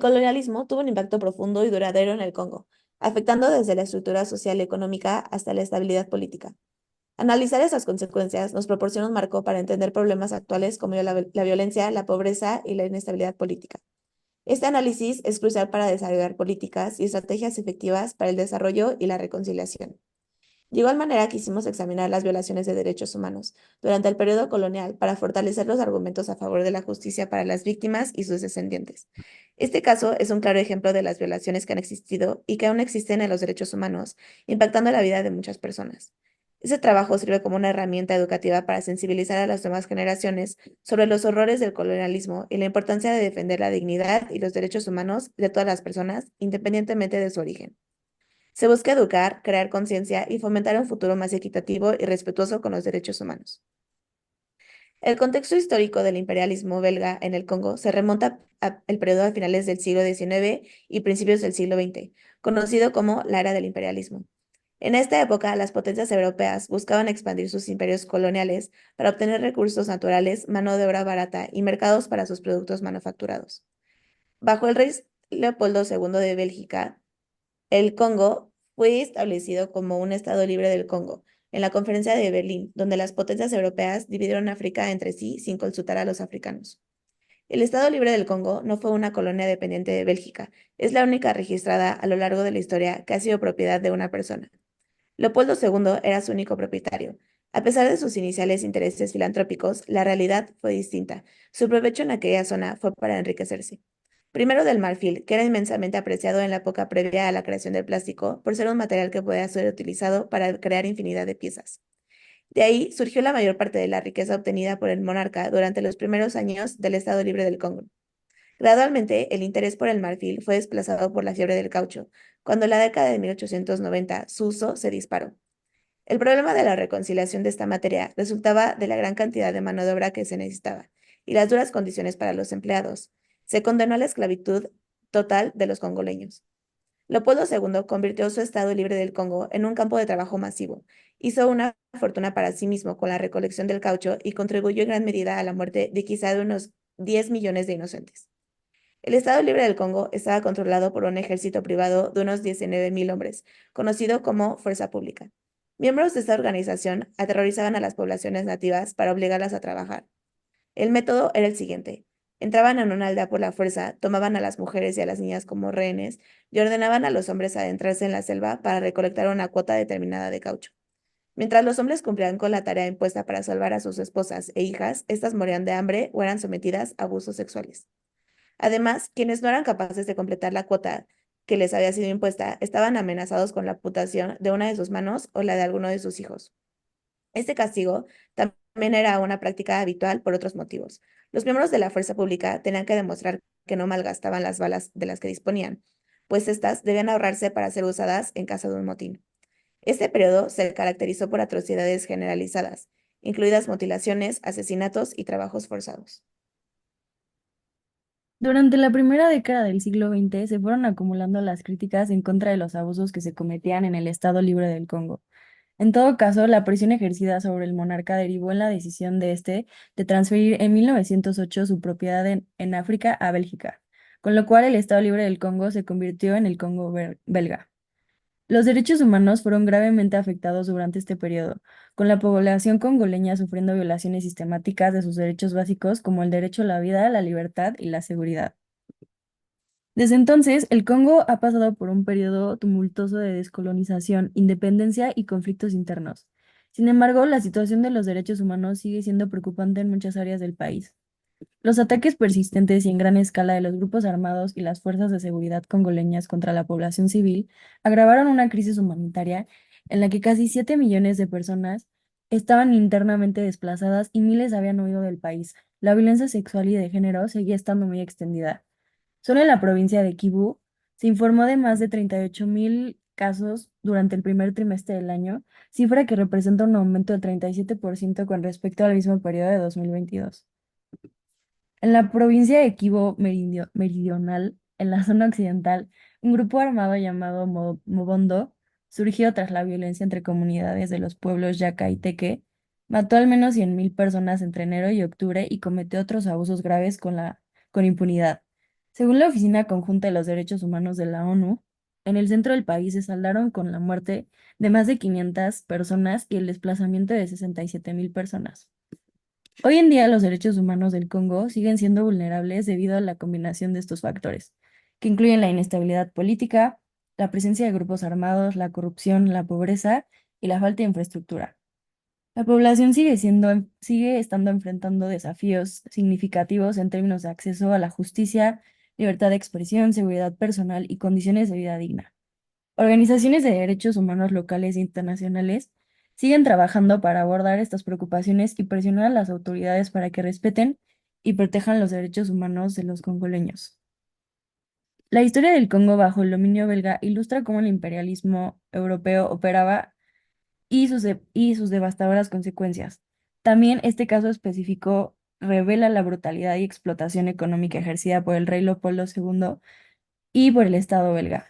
colonialismo tuvo un impacto profundo y duradero en el Congo, afectando desde la estructura social y económica hasta la estabilidad política. Analizar esas consecuencias nos proporciona un marco para entender problemas actuales como la violencia, la pobreza y la inestabilidad política. Este análisis es crucial para desarrollar políticas y estrategias efectivas para el desarrollo y la reconciliación. De igual manera, quisimos examinar las violaciones de derechos humanos durante el periodo colonial para fortalecer los argumentos a favor de la justicia para las víctimas y sus descendientes. Este caso es un claro ejemplo de las violaciones que han existido y que aún existen en los derechos humanos, impactando la vida de muchas personas. Ese trabajo sirve como una herramienta educativa para sensibilizar a las nuevas generaciones sobre los horrores del colonialismo y la importancia de defender la dignidad y los derechos humanos de todas las personas, independientemente de su origen. Se busca educar, crear conciencia y fomentar un futuro más equitativo y respetuoso con los derechos humanos. El contexto histórico del imperialismo belga en el Congo se remonta al periodo a finales del siglo XIX y principios del siglo XX, conocido como la era del imperialismo. En esta época, las potencias europeas buscaban expandir sus imperios coloniales para obtener recursos naturales, mano de obra barata y mercados para sus productos manufacturados. Bajo el rey Leopoldo II de Bélgica, el Congo fue establecido como un Estado libre del Congo en la Conferencia de Berlín, donde las potencias europeas dividieron África entre sí sin consultar a los africanos. El Estado Libre del Congo no fue una colonia dependiente de Bélgica, es la única registrada a lo largo de la historia que ha sido propiedad de una persona. Leopoldo II era su único propietario. A pesar de sus iniciales intereses filantrópicos, la realidad fue distinta. Su provecho en aquella zona fue para enriquecerse. Primero del marfil, que era inmensamente apreciado en la época previa a la creación del plástico, por ser un material que podía ser utilizado para crear infinidad de piezas. De ahí surgió la mayor parte de la riqueza obtenida por el monarca durante los primeros años del Estado Libre del Congo. Gradualmente, el interés por el marfil fue desplazado por la fiebre del caucho, cuando en la década de 1890 su uso se disparó. El problema de la reconciliación de esta materia resultaba de la gran cantidad de mano de obra que se necesitaba y las duras condiciones para los empleados. Se condenó a la esclavitud total de los congoleños. Leopoldo II convirtió su estado libre del Congo en un campo de trabajo masivo. Hizo una fortuna para sí mismo con la recolección del caucho y contribuyó en gran medida a la muerte de quizá de unos 10 millones de inocentes. El Estado Libre del Congo estaba controlado por un ejército privado de unos 19.000 hombres, conocido como Fuerza Pública. Miembros de esta organización aterrorizaban a las poblaciones nativas para obligarlas a trabajar. El método era el siguiente. Entraban en una aldea por la fuerza, tomaban a las mujeres y a las niñas como rehenes y ordenaban a los hombres adentrarse en la selva para recolectar una cuota determinada de caucho. Mientras los hombres cumplían con la tarea impuesta para salvar a sus esposas e hijas, éstas morían de hambre o eran sometidas a abusos sexuales. Además, quienes no eran capaces de completar la cuota que les había sido impuesta estaban amenazados con la amputación de una de sus manos o la de alguno de sus hijos. Este castigo también era una práctica habitual por otros motivos. Los miembros de la fuerza pública tenían que demostrar que no malgastaban las balas de las que disponían, pues éstas debían ahorrarse para ser usadas en caso de un motín. Este periodo se caracterizó por atrocidades generalizadas, incluidas mutilaciones, asesinatos y trabajos forzados. Durante la primera década del siglo XX se fueron acumulando las críticas en contra de los abusos que se cometían en el Estado Libre del Congo. En todo caso, la presión ejercida sobre el monarca derivó en la decisión de este de transferir en 1908 su propiedad en África a Bélgica, con lo cual el Estado Libre del Congo se convirtió en el Congo belga. Los derechos humanos fueron gravemente afectados durante este periodo, con la población congoleña sufriendo violaciones sistemáticas de sus derechos básicos como el derecho a la vida, la libertad y la seguridad. Desde entonces, el Congo ha pasado por un periodo tumultuoso de descolonización, independencia y conflictos internos. Sin embargo, la situación de los derechos humanos sigue siendo preocupante en muchas áreas del país. Los ataques persistentes y en gran escala de los grupos armados y las fuerzas de seguridad congoleñas contra la población civil agravaron una crisis humanitaria en la que casi 7 millones de personas estaban internamente desplazadas y miles habían huido del país. La violencia sexual y de género seguía estando muy extendida. Solo en la provincia de Kivu se informó de más de 38.000 casos durante el primer trimestre del año, cifra que representa un aumento del 37% con respecto al mismo periodo de 2022. En la provincia de Kivu Meridional, en la zona occidental, un grupo armado llamado Mobondo surgió tras la violencia entre comunidades de los pueblos Yaka y Teke, mató al menos 100.000 personas entre enero y octubre y cometió otros abusos graves con impunidad. Según la Oficina Conjunta de los Derechos Humanos de la ONU, en el centro del país se saldaron con la muerte de más de 500 personas y el desplazamiento de 67.000 personas. Hoy en día los derechos humanos del Congo siguen siendo vulnerables debido a la combinación de estos factores, que incluyen la inestabilidad política, la presencia de grupos armados, la corrupción, la pobreza y la falta de infraestructura. La población sigue estando enfrentando desafíos significativos en términos de acceso a la justicia, libertad de expresión, seguridad personal y condiciones de vida digna. Organizaciones de derechos humanos locales e internacionales siguen trabajando para abordar estas preocupaciones y presionar a las autoridades para que respeten y protejan los derechos humanos de los congoleños. La historia del Congo bajo el dominio belga ilustra cómo el imperialismo europeo operaba y sus devastadoras consecuencias. También este caso específico revela la brutalidad y explotación económica ejercida por el rey Leopoldo II y por el Estado belga.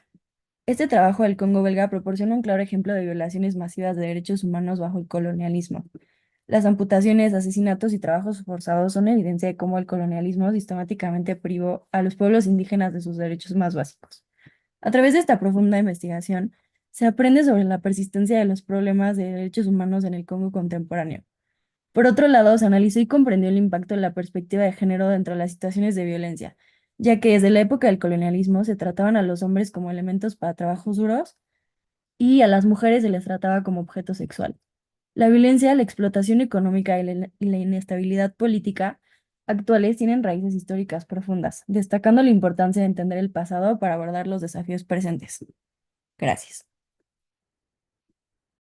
Este trabajo del Congo belga proporciona un claro ejemplo de violaciones masivas de derechos humanos bajo el colonialismo. Las amputaciones, asesinatos y trabajos forzados son evidencia de cómo el colonialismo sistemáticamente privó a los pueblos indígenas de sus derechos más básicos. A través de esta profunda investigación, se aprende sobre la persistencia de los problemas de derechos humanos en el Congo contemporáneo. Por otro lado, se analizó y comprendió el impacto de la perspectiva de género dentro de las situaciones de violencia, ya que desde la época del colonialismo se trataban a los hombres como elementos para trabajos duros y a las mujeres se les trataba como objeto sexual. La violencia, la explotación económica y la inestabilidad política actuales tienen raíces históricas profundas, destacando la importancia de entender el pasado para abordar los desafíos presentes. Gracias.